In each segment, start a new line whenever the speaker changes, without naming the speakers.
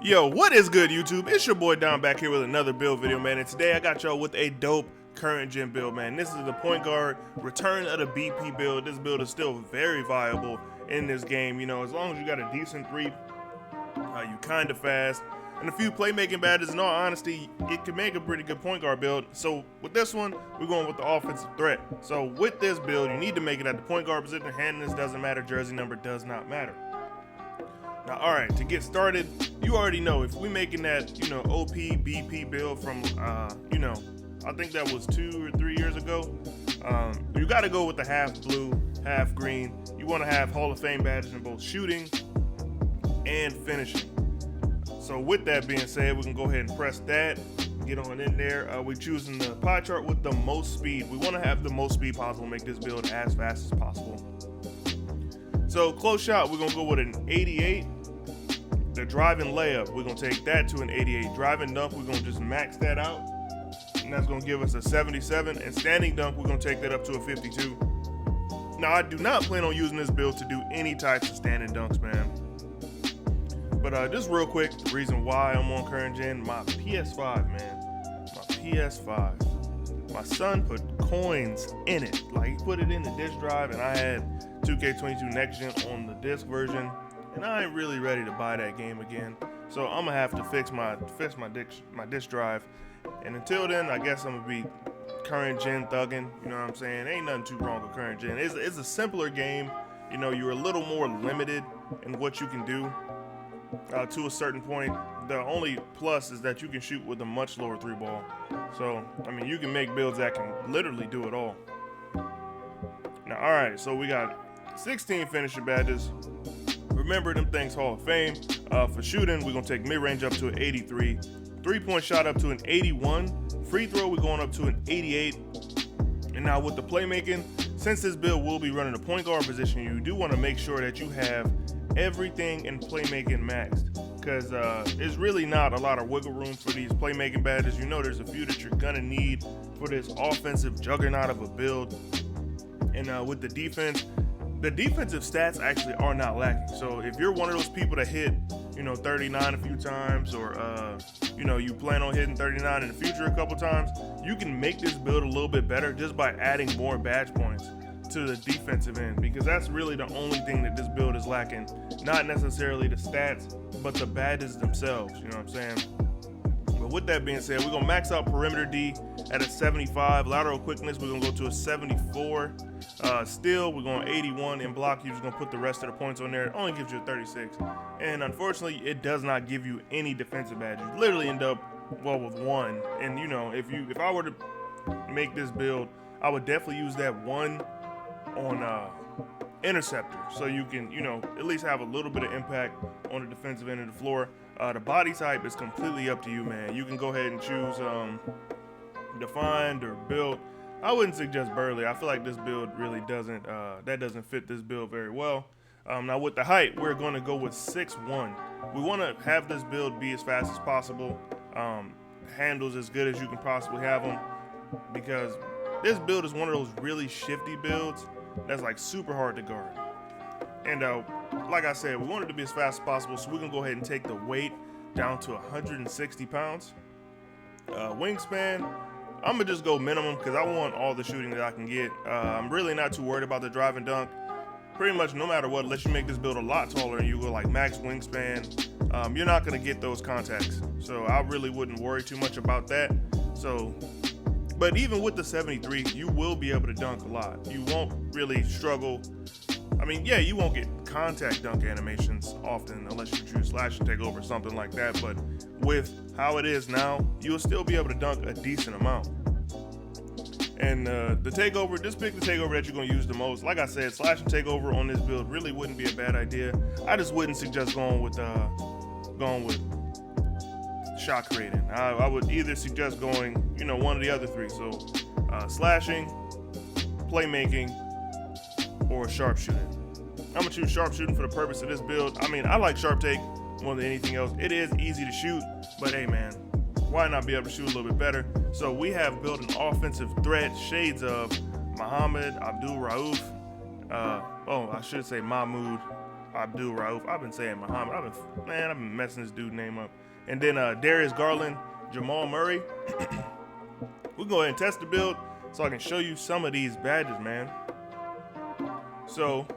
Yo, what is good, YouTube? It's your boy Don back here with another build video, man. And today I got y'all with a dope current gen build, man. This is the point guard return of the BP build. This build is still very viable in this game. You know, as long as you got a decent three, you kind of fast, and a few playmaking badges. In all honesty, it can make a pretty good point guard build. So with this one, we're going with the offensive threat. So with this build, you need to make it at the point guard position. Handedness doesn't matter. Jersey number does not matter. Now, all right, to get started, you already know if we making that, OP BP build from, I think that was 2 or 3 years ago. You got to go with the half blue, half green. You want to have Hall of Fame badges in both shooting and finishing. So with that being said, we can go ahead and press that, get on in there. We're choosing the pie chart with the most speed. We want to have the most speed possible, make this build as fast as possible. So close shot, we're gonna go with an 88. The driving layup, we're gonna take that to an 88. Driving dunk, we're gonna just max that out, and that's gonna give us a 77. And standing dunk, we're gonna take that up to a 52. Now, I do not plan on using this build to do any types of standing dunks, man. But just real quick, the reason why I'm on current gen, my PS5, man, my PS5. My son put coins in it. Like, he put it in the disk drive, and I had 2K22 Next Gen on the disc version, and I ain't really ready to buy that game again. So I'm gonna have to fix my disc drive. And until then, I guess I'm gonna be current gen thugging. You know what I'm saying? Ain't nothing too wrong with current gen. It's a simpler game. You know, you're a little more limited in what you can do to a certain point. The only plus is that you can shoot with a much lower three ball. So, I mean, you can make builds that can literally do it all. Now, all right, so we got 16 finisher badges. Remember, them things Hall of Fame. For shooting, we're gonna take mid-range up to an 83. Three-point shot up to an 81. Free throw, we're going up to an 88. And now with the playmaking, since this build will be running a point guard position, you do want to make sure that you have everything in playmaking maxed, because there's really not a lot of wiggle room for these playmaking badges. You know, there's a few that you're gonna need for this offensive juggernaut of a build. And with the defensive stats actually are not lacking. So if you're one of those people that hit 39 a few times, or you plan on hitting 39 in the future a couple times, you can make this build a little bit better just by adding more badge points to the defensive end, because that's really the only thing that this build is lacking. Not necessarily the stats, but the badges themselves. You know what I'm saying? But with that being said, we're gonna max out perimeter D at a 75. Lateral quickness, we're gonna go to a 74. Steal, we're going 81. In block, you're just gonna put the rest of the points on there. It only gives you a 36. And unfortunately, it does not give you any defensive badge. You literally end up, with one. And if I were to make this build, I would definitely use that one on interceptor, so you can at least have a little bit of impact on the defensive end of the floor. The body type is completely up to you, man. You can go ahead and choose defined or built. I wouldn't suggest burly. I feel like this build really doesn't fit this build very well. Now with the height, we're going to go with 6'1". We want to have this build be as fast as possible, handles as good as you can possibly have them, because this build is one of those really shifty builds that's like super hard to guard. And like I said, we want it to be as fast as possible, so we're gonna go ahead and take the weight down to 160 pounds. Wingspan, I'm gonna just go minimum, because I want all the shooting that I can get. I'm really not too worried about the drive and dunk. Pretty much no matter what, unless you make this build a lot taller and you go like max wingspan, you're not gonna get those contacts. So I really wouldn't worry too much about that. But even with the 73, you will be able to dunk a lot. You won't really struggle. I mean, yeah, you won't get contact dunk animations often unless you choose slash and take over or something like that. But with how it is now, you'll still be able to dunk a decent amount. And the takeover, just pick the takeover that you're going to use the most. Like I said, slash and takeover on this build really wouldn't be a bad idea. I just wouldn't suggest going with shot creating. I would either suggest going, one of the other three. So slashing, playmaking, or sharpshooting. I'm gonna choose sharpshooting for the purpose of this build. I mean, I like sharp take more than anything else. It is easy to shoot, but hey man, why not be able to shoot a little bit better? So we have built an offensive threat, shades of Muhammad Abdul Rauf. I should say Mahmoud Abdul Rauf. I've been saying Muhammad. I've been messing this dude's name up. And then Darius Garland, Jamal Murray. We'll go ahead and test the build so I can show you some of these badges, man. So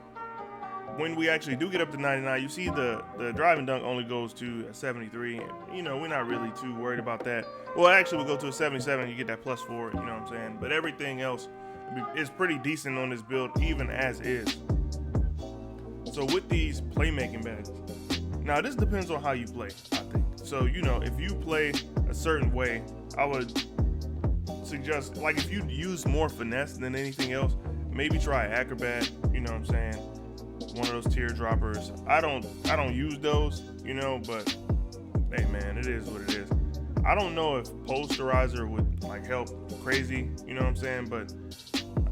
when we actually do get up to 99, you see the driving dunk only goes to a 73. You know, we're not really too worried about that. Well, actually, we'll go to a 77, you get that +4, you know what I'm saying? But everything else is pretty decent on this build, even as is. So with these playmaking badges, now this depends on how you play, I think. So, you know, if you play a certain way, I would suggest, like, if you use more finesse than anything else, maybe try Acrobat, you know what I'm saying? One of those teardroppers. I don't use those, you know, but hey man, it is what it is. I don't know if posterizer would like help crazy, you know what I'm saying, but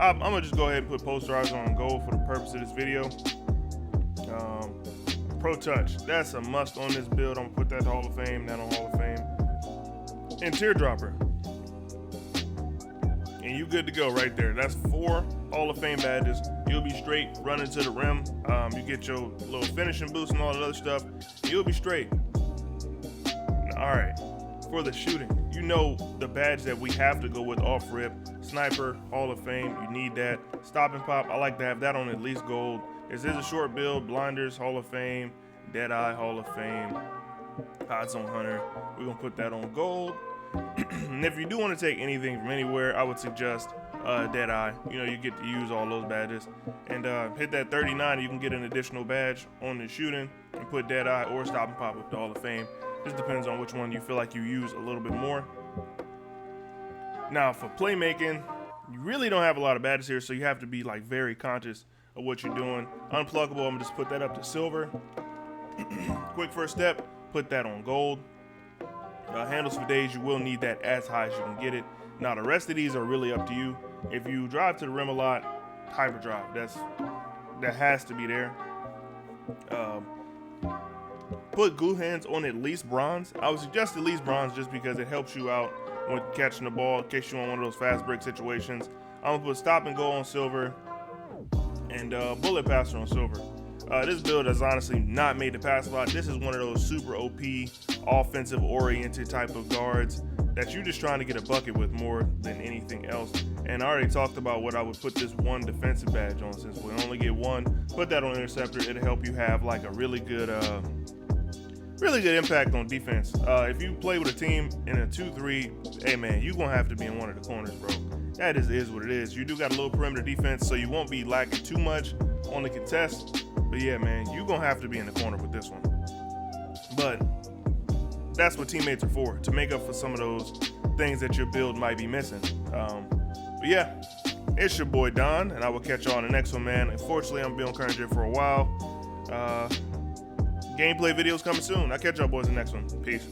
I'm gonna just go ahead and put posterizer on gold for the purpose of this video. Pro Touch, that's a must on this build. I'm gonna put that to Hall of Fame, that on Hall of Fame. And teardropper, and you good to go right there. That's 4 Hall of Fame badges. You'll be straight running to the rim. You get your little finishing boost and all that other stuff. You'll be straight. All right, for the shooting, you know the badge that we have to go with off rip. Sniper, Hall of Fame, you need that. Stop and pop, I like to have that on at least gold. This is a short build. Blinders, Hall of Fame. Deadeye, Hall of Fame. Hot Zone Hunter, we're gonna put that on gold. And if you do want to take anything from anywhere, I would suggest Deadeye. You know, you get to use all those badges. And hit that 39, you can get an additional badge on the shooting and put Deadeye or Stop and Pop with the Hall of Fame. Just depends on which one you feel like you use a little bit more. Now for playmaking, you really don't have a lot of badges here, so you have to be like very conscious of what you're doing. Unpluggable, I'm gonna just put that up to silver. Quick first step, put that on gold. Handles for days, you will need that as high as you can get it. Now the rest of these are really up to you. If you drive to the rim a lot, hyperdrive, that has to be there. Put glue hands on at least bronze. I would suggest at least bronze just because it helps you out when catching the ball in case you're on one of those fast break situations. I'm gonna put stop and go on silver and bullet passer on silver. This build is honestly not made to pass a lot. This is one of those super OP, offensive oriented type of guards that you're just trying to get a bucket with more than anything else. And I already talked about what I would put this one defensive badge on. Since we only get one, put that on interceptor. It'll help you have like a really good impact on defense. If you play with a team in a 2-3, hey man, you're gonna have to be in one of the corners, bro. That is what it is. You do got a little perimeter defense, so you won't be lacking too much on the contest. But yeah, man, you're gonna have to be in the corner with this one. But that's what teammates are for, to make up for some of those things that your build might be missing. But yeah, it's your boy Don, and I will catch y'all on the next one, man. Unfortunately, I'm building current gen for a while. Gameplay videos coming soon. I'll catch y'all boys in the next one. Peace.